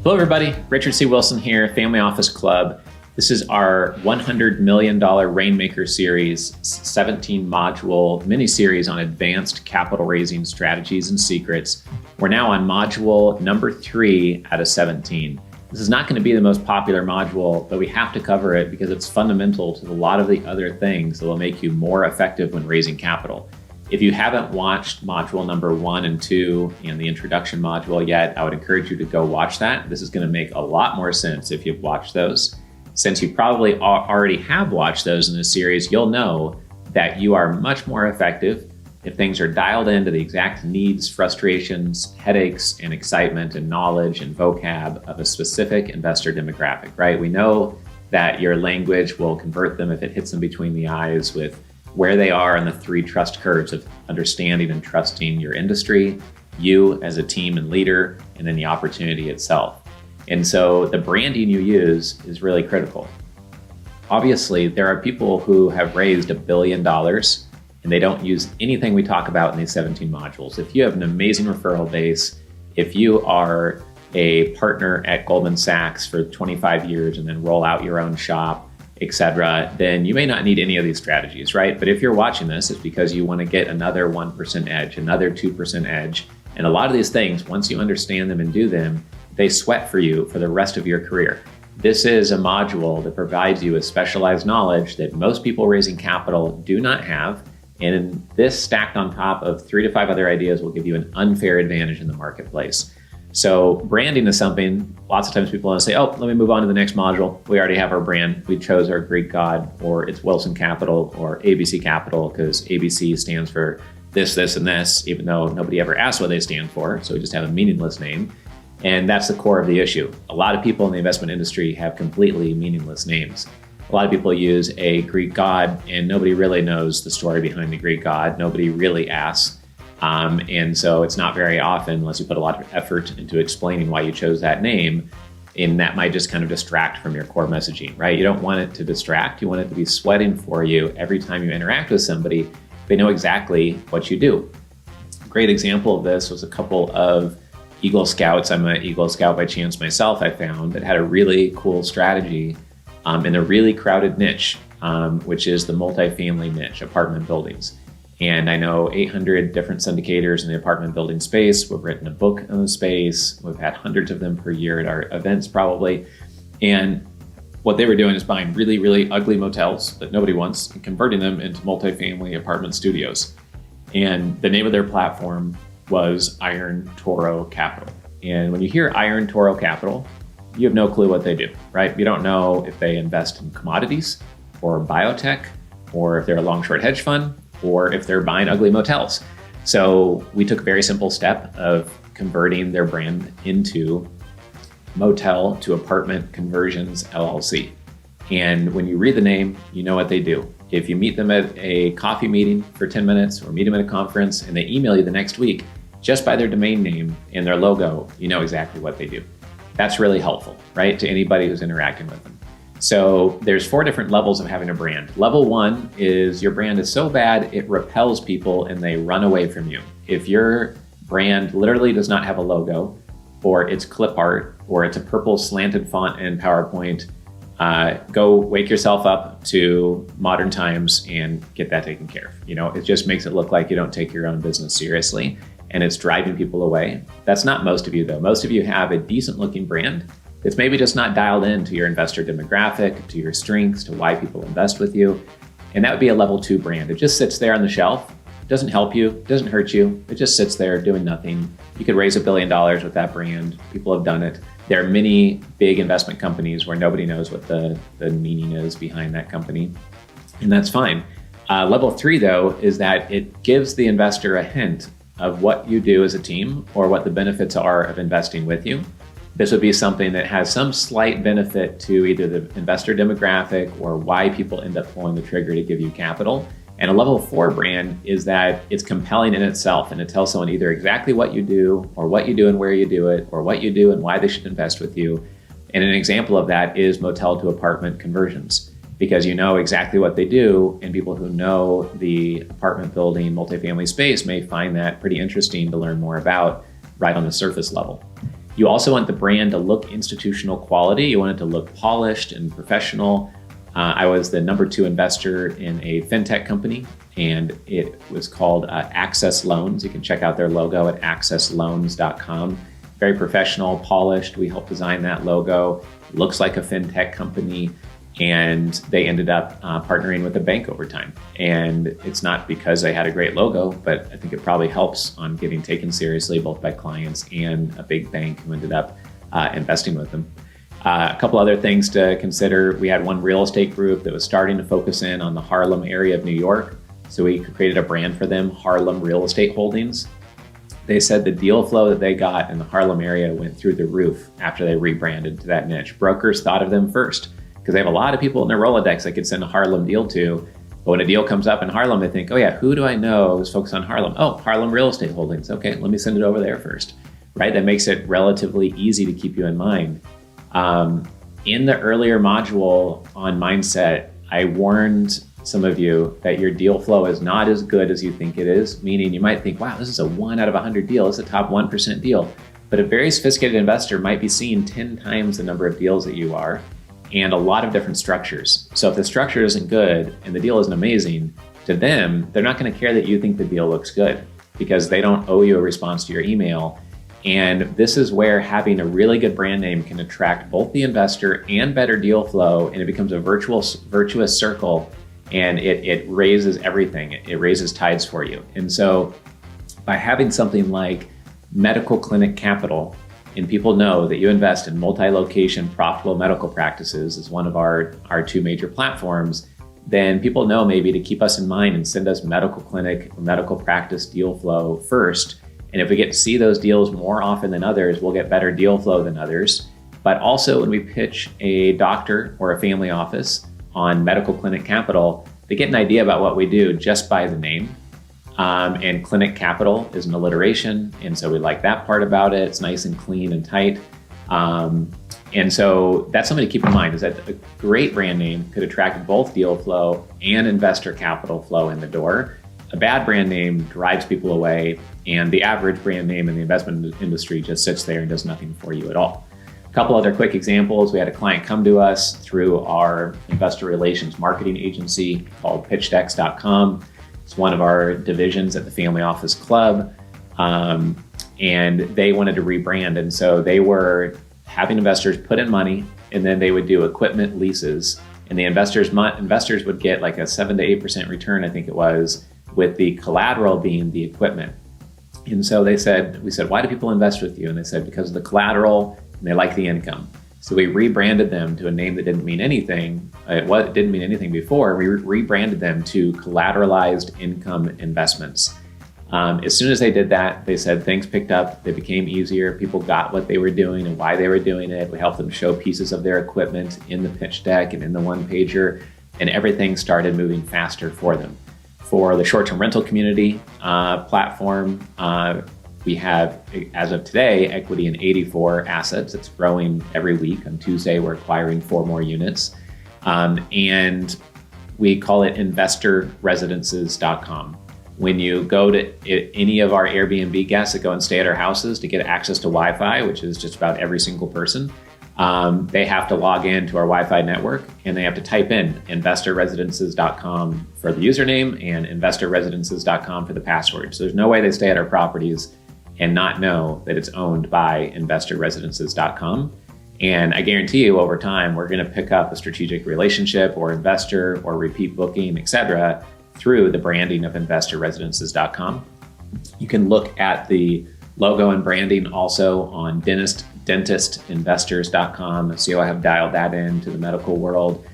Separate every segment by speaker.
Speaker 1: Hello, everybody. Richard C. Wilson here, Family Office Club. This is our $100 million Rainmaker series, 17-module mini-series on advanced capital raising strategies and secrets. We're now on module number 3 out of 17. This is not going to be the most popular module, but we have to cover it because it's fundamental to a lot of the other things that will make you more effective when raising capital. If you haven't watched module number 1 and 2 and the introduction module yet, I would encourage you to go watch that. This is going to make a lot more sense if you've watched those. Since you probably already have watched those in this series, you'll know that you are much more effective if things are dialed into the exact needs, frustrations, headaches, and excitement and knowledge and vocab of a specific investor demographic, right? We know that your language will convert them if it hits them between the eyes with where they are in the 3 trust curves of understanding and trusting your industry, you as a team and leader, and then the opportunity itself. And so the branding you use is really critical. Obviously, there are people who have raised $1 billion and they don't use anything we talk about in these 17 modules. If you have an amazing referral base, if you are a partner at Goldman Sachs for 25 years and then roll out your own shop, etc., then you may not need any of these strategies, right? But if you're watching this, it's because you want to get another 1% edge, another 2% edge. And a lot of these things, once you understand them and do them, they sweat for you for the rest of your career. This is a module that provides you with specialized knowledge that most people raising capital do not have. And this stacked on top of 3 to 5 other ideas will give you an unfair advantage in the marketplace. So branding is something, lots of times people want to say, oh, let me move on to the next module. We already have our brand. We chose our Greek god, or it's Wilson Capital or ABC Capital, because ABC stands for this, this, and this, even though nobody ever asked what they stand for. So we just have a meaningless name. And that's the core of the issue. A lot of people in the investment industry have completely meaningless names. A lot of people use a Greek god and nobody really knows the story behind the Greek god. Nobody really asks. And so it's not very often, unless you put a lot of effort into explaining why you chose that name, and that might just kind of distract from your core messaging, right? You don't want it to distract. You want it to be sweating for you every time you interact with somebody. They know exactly what you do. A great example of this was a couple of Eagle Scouts. I'm an Eagle Scout by chance myself, I found, that had a really cool strategy in a really crowded niche, which is the multifamily niche, apartment buildings. And I know 800 different syndicators in the apartment building space. We've written a book on the space. We've had hundreds of them per year at our events probably. And what they were doing is buying really, really ugly motels that nobody wants and converting them into multifamily apartment studios. And the name of their platform was Iron Toro Capital. And when you hear Iron Toro Capital, you have no clue what they do, right? You don't know if they invest in commodities or biotech, or if they're a long-short hedge fund, or if they're buying ugly motels. So we took a very simple step of converting their brand into Motel to Apartment Conversions LLC. And when you read the name, you know what they do. If you meet them at a coffee meeting for 10 minutes or meet them at a conference and they email you the next week, just by their domain name and their logo, you know exactly what they do. That's really helpful, right, to anybody who's interacting with them. So there's 4 different levels of having a brand. Level 1 is your brand is so bad it repels people and they run away from you. If your brand literally does not have a logo, or it's clip art, or it's a purple slanted font in PowerPoint, go wake yourself up to modern times and get that taken care of. You know, it just makes it look like you don't take your own business seriously and it's driving people away. That's not most of you though. Most of you have a decent looking brand. It's maybe just not dialed into your investor demographic, to your strengths, to why people invest with you. And that would be a level 2 brand. It just sits there on the shelf, doesn't help you, doesn't hurt you. It just sits there doing nothing. You could raise $1 billion with that brand. People have done it. There are many big investment companies where nobody knows what the meaning is behind that company. And that's fine. Level 3 though, is that it gives the investor a hint of what you do as a team or what the benefits are of investing with you. This would be something that has some slight benefit to either the investor demographic or why people end up pulling the trigger to give you capital. And a level 4 brand is that it's compelling in itself and it tells someone either exactly what you do or what you do and where you do it, or what you do and why they should invest with you. And an example of that is motel to apartment conversions, because you know exactly what they do, and people who know the apartment building multifamily space may find that pretty interesting to learn more about right on the surface level. You also want the brand to look institutional quality. You want it to look polished and professional. I was the #2 investor in a fintech company, and it was called Access Loans. You can check out their logo at accessloans.com. Very professional, polished. We helped design that logo. It looks like a fintech company, and they ended up partnering with a bank over time. And it's not because they had a great logo, but I think it probably helps on getting taken seriously both by clients and a big bank who ended up investing with them. A couple other things to consider. We had one real estate group that was starting to focus in on the Harlem area of New York. So we created a brand for them, Harlem Real Estate Holdings. They said the deal flow that they got in the Harlem area went through the roof after they rebranded to that niche. Brokers thought of them first because they have a lot of people in their Rolodex they could send a Harlem deal to. But when a deal comes up in Harlem, they think, oh yeah, who do I know who's focused on Harlem? Oh, Harlem Real Estate Holdings. Okay, let me send it over there first, right? That makes it relatively easy to keep you in mind. In the earlier module on mindset, I warned some of you that your deal flow is not as good as you think it is, meaning you might think, wow, this is a 1 out of 100 deal. It's a top 1% deal. But a very sophisticated investor might be seeing 10 times the number of deals that you are and a lot of different structures. So if the structure isn't good and the deal isn't amazing, to them, they're not going to care that you think the deal looks good because they don't owe you a response to your email. And this is where having a really good brand name can attract both the investor and better deal flow, and it becomes a virtuous circle, and it raises everything. It raises tides for you. And so by having something like Medical Clinic Capital, and people know that you invest in multi-location profitable medical practices as one of our 2 major platforms, then people know maybe to keep us in mind and send us medical clinic or medical practice deal flow first. And if we get to see those deals more often than others, we'll get better deal flow than others. But also when we pitch a doctor or a family office on Medical Clinic Capital, they get an idea about what we do just by the name. And Clinic Capital is an alliteration. And so we like that part about it. It's nice and clean and tight. And so that's something to keep in mind, is that a great brand name could attract both deal flow and investor capital flow in the door. A bad brand name drives people away, and the average brand name in the investment industry just sits there and does nothing for you at all. A couple other quick examples. We had a client come to us through our investor relations marketing agency called Pitchdex.com. It's one of our divisions at the Family Office Club, and they wanted to rebrand. And so they were having investors put in money, and then they would do equipment leases, and the investors would get like a 7 to 8% return, I think it was, with the collateral being the equipment. And so we said, why do people invest with you? And they said, because of the collateral and they like the income. So we rebranded them to a name that didn't mean anything. It didn't mean anything before. We rebranded them to Collateralized Income Investments. As soon as they did that, they said things picked up. They became easier. People got what they were doing and why they were doing it. We helped them show pieces of their equipment in the pitch deck and in the one pager, and everything started moving faster for them. For the short-term rental community platform, we have, as of today, equity in 84 assets. It's growing every week. On Tuesday, we're acquiring 4 more units. And we call it investorresidences.com. When you go to any of our Airbnb guests that go and stay at our houses to get access to Wi-Fi, which is just about every single person, they have to log in to our Wi-Fi network, and they have to type in investorresidences.com for the username and investorresidences.com for the password. So there's no way they stay at our properties and not know that it's owned by investorresidences.com. And I guarantee you over time, we're going to pick up a strategic relationship or investor or repeat booking, et cetera, through the branding of investorresidences.com. You can look at the logo and branding also on dentistinvestors.com. So I have dialed that into the medical world.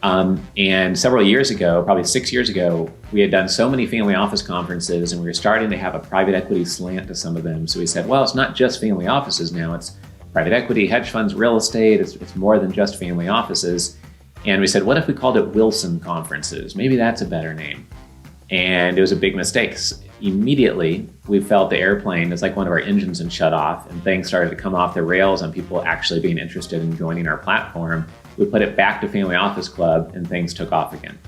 Speaker 1: And several years ago, probably 6 years ago, we had done so many family office conferences, and we were starting to have a private equity slant to some of them. So we said, well, it's not just family offices now. It's private equity, hedge funds, real estate. It's more than just family offices. And we said, what if we called it Wilson Conferences? Maybe that's a better name. And it was a big mistake. Immediately, we felt the airplane is like one of our engines and shut off, and things started to come off the rails on people actually being interested in joining our platform. We put it back to Family Office Club, and things took off again.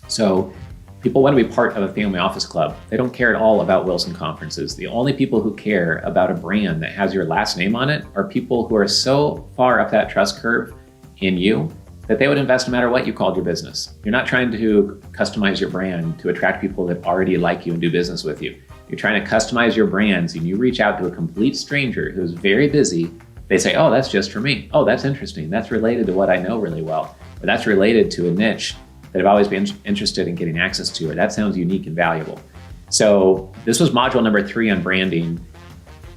Speaker 1: So People want to be part of a family office club. They don't care at all about Wilson conferences. The only people who care about a brand that has your last name on it are people who are so far up that trust curve in you that they would invest no matter what you called your business. You're not trying to customize your brand to attract people that already like you and do business with you. You're trying to customize your brands, and you reach out to a complete stranger who's very busy. They say, oh, that's just for me. Oh, that's interesting. That's related to what I know really well. Or that's related to a niche that I've always been interested in getting access to, or that sounds unique and valuable. So this was module number 3 on branding.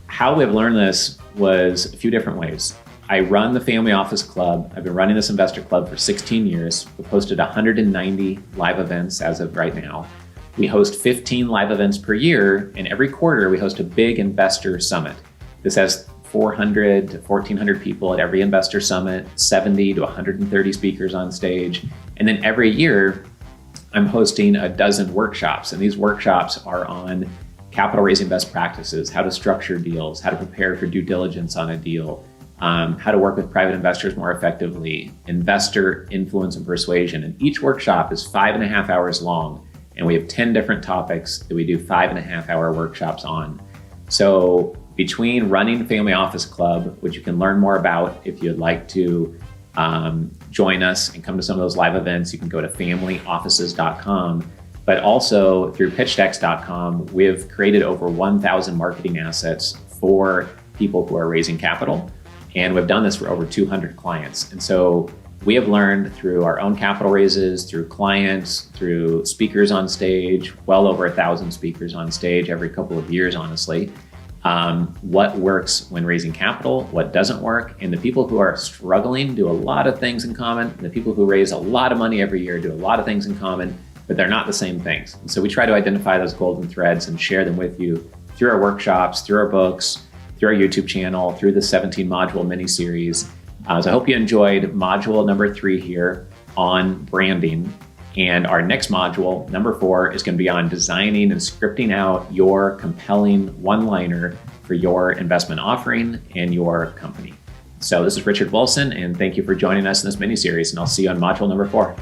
Speaker 1: How we've learned this was a few different ways. I run the Family Office Club. I've been running this investor club for 16 years. We've hosted 190 live events as of right now. We host 15 live events per year, and every quarter we host a big investor summit. This has 400 to 1,400 people at every investor summit, 70 to 130 speakers on stage. And then every year, I'm hosting a dozen workshops. And these workshops are on capital raising best practices, how to structure deals, how to prepare for due diligence on a deal, how to work with private investors more effectively, investor influence and persuasion. And each workshop is 5.5 hours long. And we have 10 different topics that we do 5.5-hour workshops on. So between running Family Office Club, which you can learn more about if you'd like to join us and come to some of those live events, you can go to familyoffices.com. But also through pitchdex.com, we've created over 1,000 marketing assets for people who are raising capital. And we've done this for over 200 clients. And so we have learned through our own capital raises, through clients, through speakers on stage, well over 1,000 speakers on stage every couple of years, honestly, what works when raising capital, what doesn't work. And the people who are struggling do a lot of things in common. And the people who raise a lot of money every year do a lot of things in common, but they're not the same things. And so we try to identify those golden threads and share them with you through our workshops, through our books, through our YouTube channel, through the 17 module mini-series. So I hope you enjoyed module number 3 here on branding. And our next module, number 4, is going to be on designing and scripting out your compelling one-liner for your investment offering and your company. So this is Richard Wilson, and thank you for joining us in this mini-series, and I'll see you on module number 4.